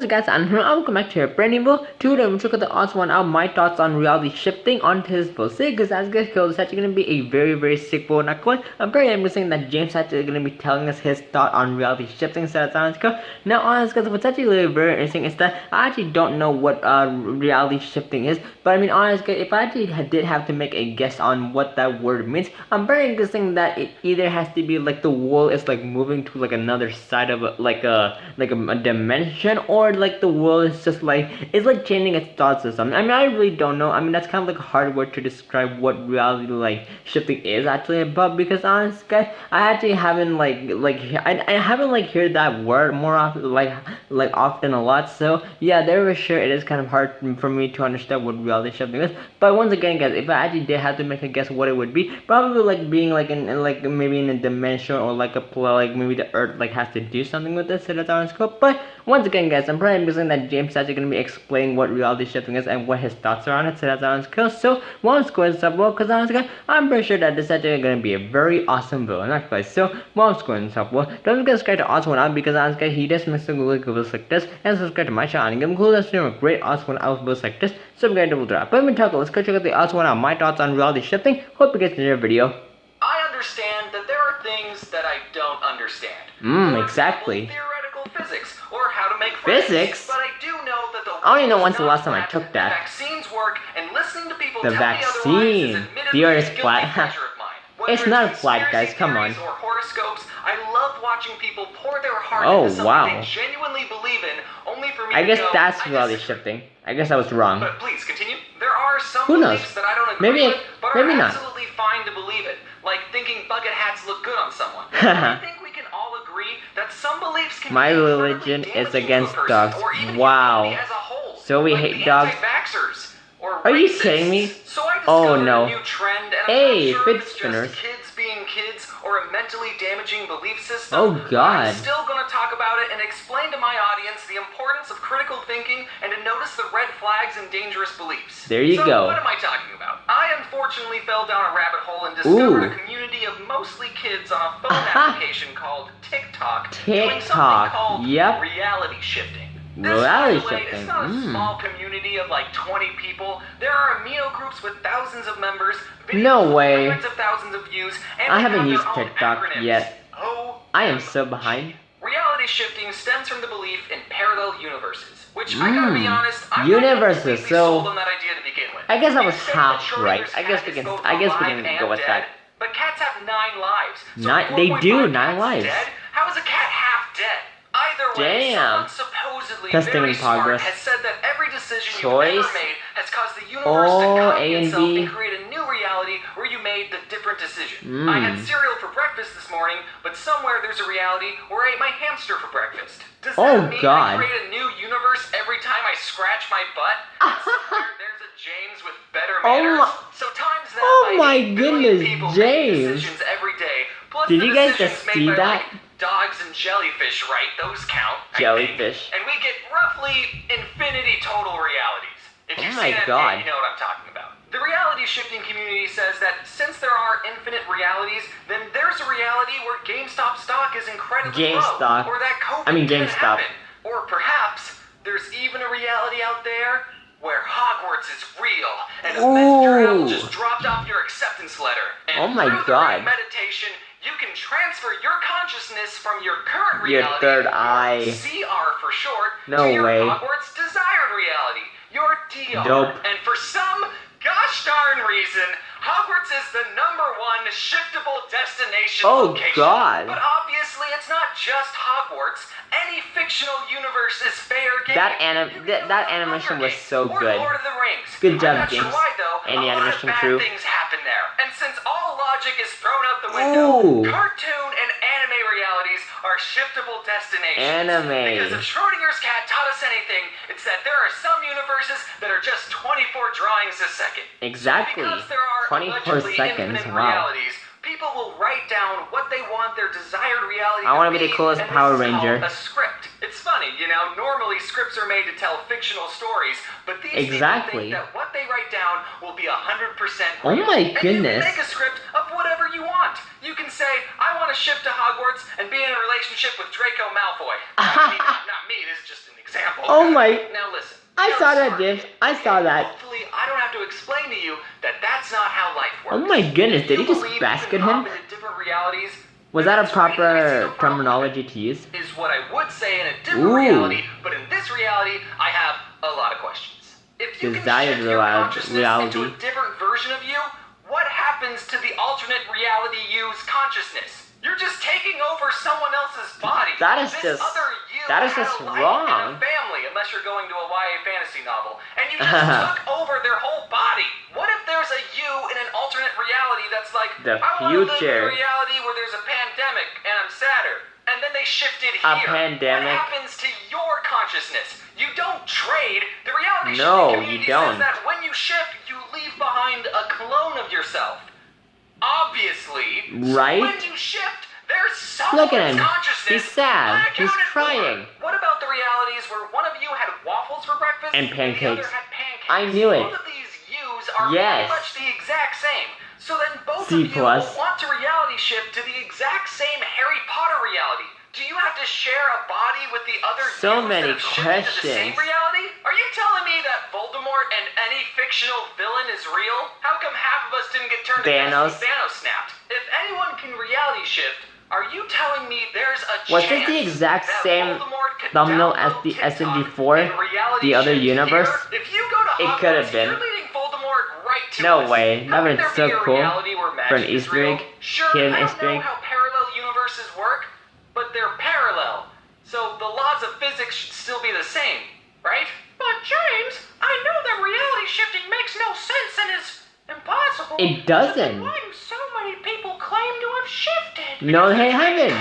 So guys, and welcome back to a brand new video. Today I'm looking at the odds one out, my thoughts on reality shifting onto his boat. Because as guys go, it's actually gonna be a very sick boat. Not quite. I'm very interesting that James actually gonna be telling us his thought on reality shifting. So that's honest go. Now honest guys, what's actually very interesting is that I actually don't know what reality shifting is. But I mean honest guys, if I actually did have to make a guess on what that word means, I'm very guessing that it either has to be like the world is like moving to like another side of a dimension, or like the world is just like it's like changing its thoughts or something. I mean I really don't know. I mean that's kind of like a hard word to describe what reality like shifting is actually about, because honestly guys, I actually haven't I haven't like heard that word more often often a lot. So yeah, there for sure it is kind of hard for me to understand what reality shifting is. But once again guys, if I actually did have to make a guess what it would be, probably like being like in like maybe in a dimension, or like maybe the earth like has to do something with this, so that's on scope. But once again guys, I'm probably guessing that James is actually going to be explaining what reality shifting is and what his thoughts are on it, so that's on scope. So let's go and start, well, because honestly I'm pretty sure that this is actually going to be a very awesome video, not guys. So let's go and start, well, don't forget to subscribe to OddsOne Out, because honestly he does make some really good videos like this, and subscribe to my channel and give him cool a great OddsOne Out videos like this. So we're going to double drop. But let's go check out the OddsOne Out, my thoughts on reality shifting. Hope you guys enjoy the video. I understand that there are things that I don't understand. Exactly. Theoretical physics, or how to make friends. Physics? But I do know that the I don't even know when's the last time I took that. Vaccines work, and listening to people The tell vaccine. me otherwise is The earth is admittedly a flat. guilty pleasure of mine. It's not flat, guys, come on. Or horoscopes, I love watching people pour their heart Oh, into something wow. they genuinely believe in, only for me I to guess go, that's I reality disagree. shifting. I guess I was wrong. But please continue. There are some Who knows? beliefs that I don't agree Maybe with, but maybe are not. absolutely fine to believe it. Like thinking bucket hats look good on someone. I think we can all agree that some beliefs can My be religion incredibly is damaging against to a person, dogs. or even Wow. humanity as a whole, So we like hate the dogs. anti-vaxxers, or Are you racists. kidding me? So I Oh, discovered no. a new trend, and Hey, I'm not sure fidget if it's spinners. just kids being kids or a mentally damaging belief system. Oh, but God. I'm still going to talk about it and explain to my audience the importance of critical thinking and to notice the red flags and dangerous beliefs. There you so go. What am I talking about? I unfortunately fell down a rabbit hole and discovered Ooh. a community of mostly kids on a phone application called TikTok doing something TikTok, called yep. reality shifting. This, Reality by the way, shifting, is not a small community of like 20 people. There are amino groups with thousands of members, videos No with way. hundreds of thousands of views, and I they haven't have used their own TikTok acronyms. yet. I am so behind. Reality shifting stems from the belief in parallel universes, which I gotta be honest, I'm Universes, not completely so sold on that idea to begin with. I guess I was They say that half Schrodinger's right. I guess cat we is can both I guess we alive can and go with dead, that. But cats have 9 lives. So They do, 4.5 9 cats lives. Dead? How is a cat half dead? Either way, Damn. someone supposedly Testing very in progress. smart has said that every decision Choice. you've ever made has caused the universe to Oh, copy A and itself B. and create a new reality where you made the different decision. I had cereal for breakfast this morning, but somewhere there's a reality where I ate my hamster for breakfast. Does Oh, that mean God. I create a new universe every time I scratch my butt? And somewhere there's a James with better manners? So times that Oh by my 8 billion goodness, people James. make decisions every day. Plus Did the you guys decisions just made see by, that? like, dogs and jellyfish, right? Those count. I Jellyfish. think. And we get roughly infinity total realities. If you've Oh my seen it, God. you know what I'm talking about. The reality shifting community says that since there are infinite realities, then there's a reality where GameStop stock is incredibly GameStop. low, or that COVID I mean, can't GameStop. happen. Or perhaps there's even a reality out there where Hogwarts is real, and a messenger owl just dropped off your acceptance letter. And Oh my through God. the meditation, you can transfer your consciousness from your current Your reality, third or eye. CR for short, No to your way. Hogwarts desired reality, your DR. Dope. And for some gosh darn reason, Hogwarts is the #1 shiftable destination Oh, location. God. But obviously, it's not just Hogwarts. Any fictional universe is fair game. That that animation was so good. Lord of the Rings. Good job, I'm not James. Sure why, though, And the a lot of animation bad crew. things happen there. And since all logic is thrown out the window, Ooh. cartoon and anime realities are shiftable destinations. Anime. Because if Schrodinger's cat taught us anything, it's that there are some universes that are just 24 drawings a second. Exactly. Because there are 24 allegedly seconds, infinite wow. realities, people will write down what they want their desired reality I to wanna be the coolest and Power this is called Ranger. a script. It's funny, you know, normally scripts are made to tell fictional stories, but these Exactly. people think that what they write down will be 100% Oh real. my And goodness. you can make a script of whatever you want. You can say, I want to ship to Hogwarts and be in a relationship with Draco Malfoy. I mean, not me, this is just an example. Oh my. Now listen. I you're saw that, smart. James. I saw that. Hopefully, I don't have to explain to you that that's not how life works. Oh my goodness, If did you he just believe you basket can him? hop into different realities, Was that a then it's great. I see proper no problem with terminology to use? it. Is what I would say in a different Ooh. reality, but in this reality, I have a lot of questions. If you Desired can shift your consciousness reality. into a different version of you, what happens to the alternate reality you's consciousness? You're just taking over someone else's body. That is this just- other you that is had just a life wrong. and a family, unless you're going to a YA fantasy novel, and you just took over their whole body. What if there's a you in an alternate reality that's like, The I want to live in future. a reality where there's a pandemic and I'm sadder, and then they shifted A here. pandemic? What happens to your consciousness? You don't trade. The reality No, shifting you community don't. says that when you shift, you leave behind a clone of yourself. Obviously, Right? so when you shift, there's someone's Look at him. consciousness. He's sad. He's unaccounted for. crying. What about the realities where one of you had waffles for breakfast And the pancakes. other had pancakes? I knew it. Both of these yous are Yes. pretty much the exact same. So then both C of you plus. will want to reality shift to the exact same Harry Potter reality. Do you have to share a body with the other So yous many that have shifted to the same questions. reality? Are you telling me that Voldemort and any fictional villain is real? How come half of us didn't get turned to Thanos. dust when Thanos snapped? If anyone can reality shift, are you telling me there's a Was chance this the exact that same Voldemort could thumbnail as download the TikTok SMG4, and reality the other shift universe? here? If you go to It Hogwarts, could have been. you're leading Voldemort right to No us. way. How That could would've there been so be a cool reality where for an magic is Easter real? egg. Sure, Hidden I don't Easter know egg. how parallel universes work, but they're parallel. So the laws of physics should still be the same, right? But James, I know that reality shifting makes no sense and is impossible. It doesn't. Why do so many people claim to have shifted? No, they haven't.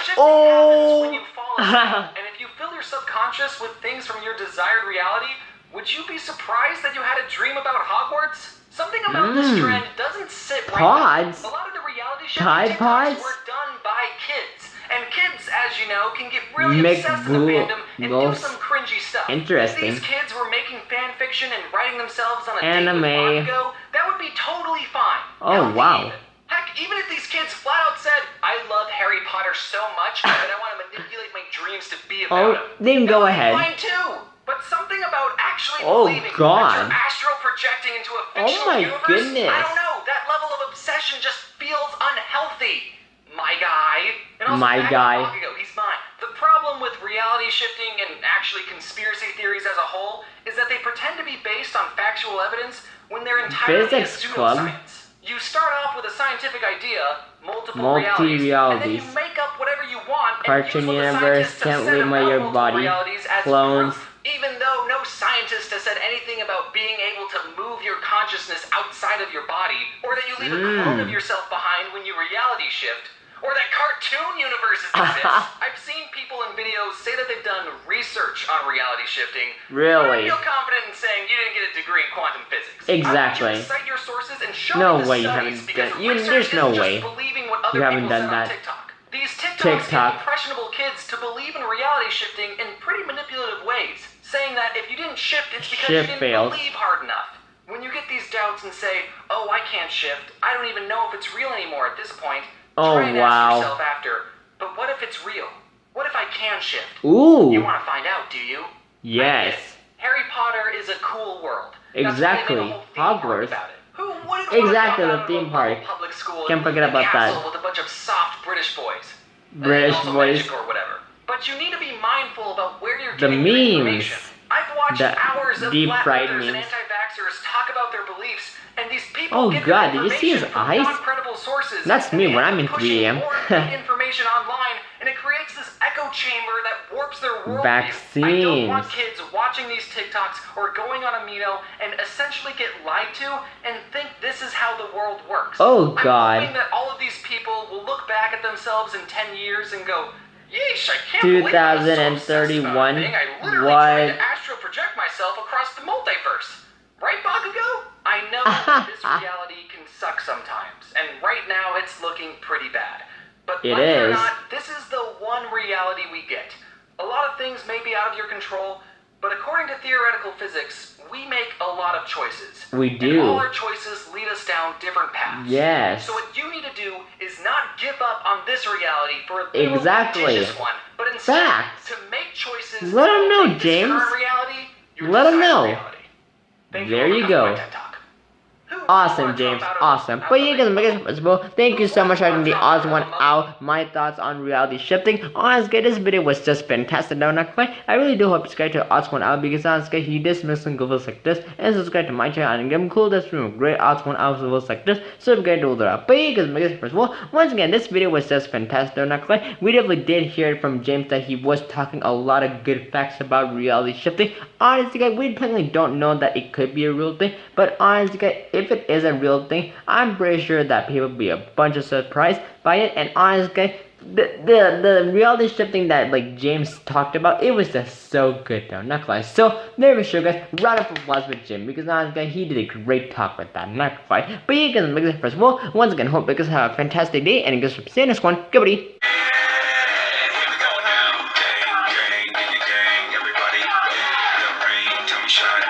Shifting Oh. happens when you fall asleep, and if you fill your subconscious with things from your desired reality, would you be surprised that you had a dream about Hogwarts? Something about this trend doesn't sit right Pods? with me. A lot of the reality shifting Tide TikToks pods? were done by kids. And kids, as you know, can get really Make obsessed with the blue- fandom and do those- some cringy stuff. Interesting. If these kids were making fan fiction and writing themselves on a Anime. date with Bakugo, that would be totally fine. Oh, Healthy wow. even. Heck, even if these kids flat out said, I love Harry Potter so much that I want to manipulate my dreams to be about Oh, him. then go That would be ahead. Fine too. But something about actually Oh, believing God. that you're astral projecting into a Oh fictional my universe, goodness. I don't know. That level of obsession just feels unhealthy. My guy. And also My back guy. to Bakugo, he's mine. The problem with reality shifting and actually conspiracy theories as a whole is that they pretend to be based on factual evidence when they're entirely Physics a club. pseudoscience. You start off with a scientific idea, multiple Multi-realities. realities, and then you make up whatever you want and Cartoon use what the universe, scientists can't have said leave my about your multiple body, realities as clones. proof. Even though no scientist has said anything about being able to move your consciousness outside of your body, or that you leave a clone of yourself behind when you reality shift, or that cartoon universes exist. I've seen people in videos say that they've done research on reality shifting. Really? I feel confident in saying you didn't get a degree in quantum physics. Exactly. I want you to cite your sources and show No me the way you studies, haven't because done- you- research there's no isn't way just believing what other you haven't people done said on that. TikTok. These TikToks TikTok. get impressionable kids to believe in reality shifting in pretty manipulative ways, saying that if you didn't shift, it's because Shift you didn't fails. believe hard enough. When you get these doubts and say, oh, I can't shift, I don't even know if it's real anymore at this point, Oh, try and wow. ask yourself after, but what if it's real? What if I can shift? Ooh. You want to find out, do you? Yes. I did. Harry Potter is a cool world. Exactly. That's why they made a whole theme park Hogwarts. about it. Who wouldn't Exactly, want to the drop theme out of a park. public school Can't and forget live in a about castle that. with a bunch of soft British boys? British also boys. magic or whatever. But you need to be mindful about where you're The getting your memes. information. I've watched The hours of deep flat fried earthers and memes. anti-vaxxers talk about their beliefs, and these people Oh, get God, their did you see his information from eyes? non-credible sources. That's and me they when end I'm in up 3 a.m. pushing more fake information online, and it creates this echo chamber that warps their worldview. Vaccines. I don't want kids watching these TikToks or going on Amino and essentially get lied to and think this is how the world works. Oh, I'm God. hoping that all of these people will look back at themselves in 10 years and go, yeesh, I can't believe I was so obsessed about a 2031. thing. I literally What? tried to astral project myself across the multiverse. Right, Bakugo? I know that this reality can suck sometimes, and right now it's looking pretty bad. But It like it or is. not, this is the one reality we get. A lot of things may be out of your control, but according to theoretical physics, we make a lot of choices. We do. And all our choices lead us down different paths. Yes. So what you need to do is not give up on this reality for a little Exactly. fictitious one, but instead Facts. to make choices Let that 'em know, make this James. current reality your Let 'em desired know. reality. Thank There for you coming go. to my TED Talk. Who Awesome, wanna James. jump out of Awesome. the- But out you of guys the- make it possible. Thank you so much for checking the odds one out. My thoughts on reality shifting. Honestly, this video was just fantastic. No, not quite. I really do hope you subscribe to odds one out because honestly, he does make some good videos like this. And subscribe to my channel and give him cool that's from great odds one out videos like this. So get to that. But you guys make it possible. Once again, this video was just fantastic. No, not quite. We definitely did hear from James that he was talking a lot of good facts about reality shifting. Honestly, guys, we technically don't know that it could be a real thing. But honestly, guys, if it is a real thing, I'm pretty sure that people will be a bunch of surprised by it. And honestly, the reality shifting that like James talked about, it was just so good though, not quite. So there we go, guys. Round of applause with Jim because honestly, he did a great talk with that, not quite. But you guys make this first of all. Once again, hope you guys have a fantastic day and you guys see you next one. Goodbye. Everybody, the rain, tell me shine.